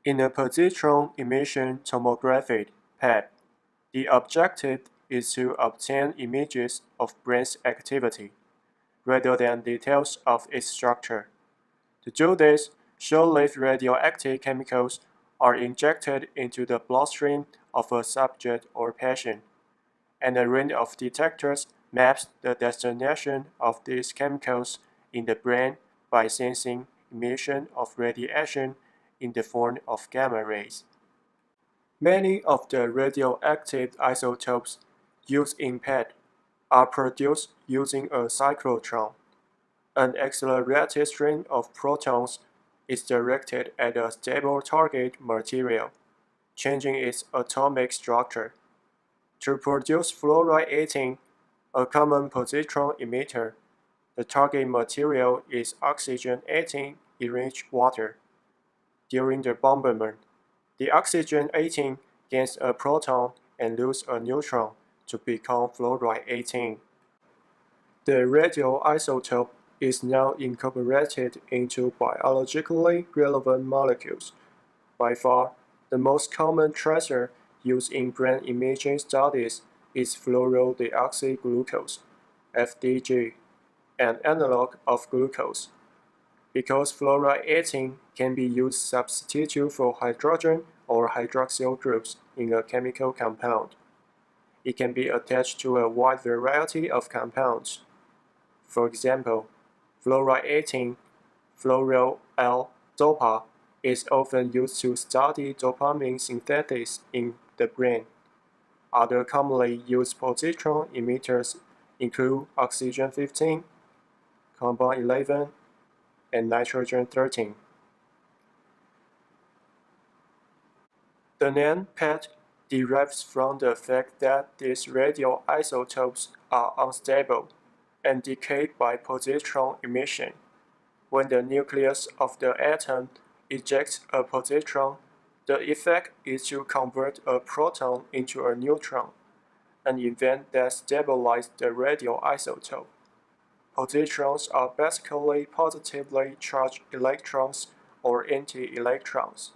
In a positron emission tomography (PET), the objective is to obtain images of brain's activity, rather than details of its structure. To do this, short-lived radioactive chemicals are injected into the bloodstream of a subject or patient, and a range of detectors maps the destination of these chemicals in the brain by sensing emission of radiation in the form of gamma rays. Many of the radioactive isotopes used in PET are produced using a cyclotron. An accelerated stream of protons is directed at a stable target material, changing its atomic structure. To produce fluoride-18, a common positron emitter, the target material is oxygen-18 enriched water. During the bombardment, the oxygen-18 gains a proton and loses a neutron to become fluoride-18. The radioisotope is now incorporated into biologically relevant molecules. By far, the most common tracer used in brain imaging studies is fluorodeoxyglucose, FDG, an analog of glucose. Because fluoride-18 can be used substitute for hydrogen or hydroxyl groups in a chemical compound. It can be attached to a wide variety of compounds. For example, fluoride-18, fluoro-L-dopa, is often used to study dopamine synthesis in the brain. Other commonly used positron emitters include oxygen-15, carbon-11, and nitrogen-13. The name PET derives from the fact that these radioisotopes are unstable and decay by positron emission. When the nucleus of the atom ejects a positron, the effect is to convert a proton into a neutron, an event that stabilizes the radioisotope. Positrons are basically positively charged electrons or anti-electrons.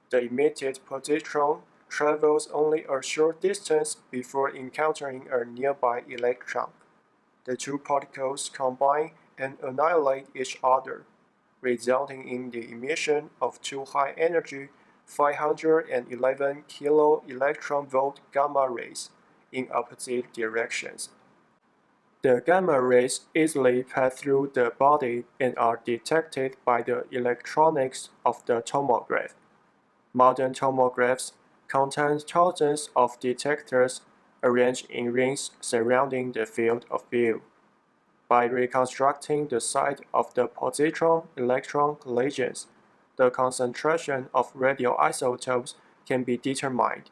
The emitted positron travels only a short distance before encountering a nearby electron. The two particles combine and annihilate each other, resulting in the emission of two high-energy 511 kV gamma rays in opposite directions. The gamma rays easily pass through the body and are detected by the electronics of the tomograph. Modern tomographs contain thousands of detectors arranged in rings surrounding the field of view. By reconstructing the site of the positron-electron collisions, the concentration of radioisotopes can be determined.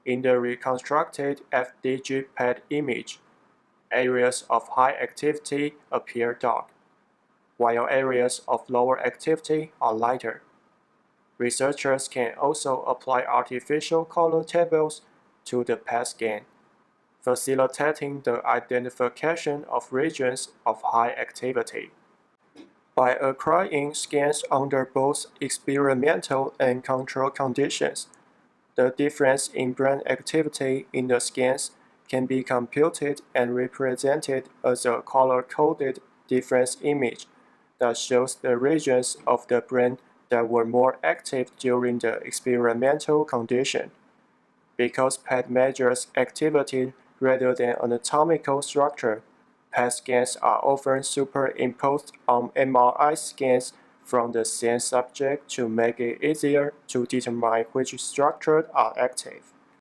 In the reconstructed FDG PET image, areas of high activity appear dark, while areas of lower activity are lighter. Researchers can also apply artificial color tables to the PET scan, facilitating the identification of regions of high activity. By acquiring scans under both experimental and control conditions, the difference in brain activity in the scans can be computed and represented as a color-coded difference image that shows the regions of the brain that were more active during the experimental condition. Because PET measures activity rather than anatomical structure, PET scans are often superimposed on MRI scans from the same subject to make it easier to determine which structures are active.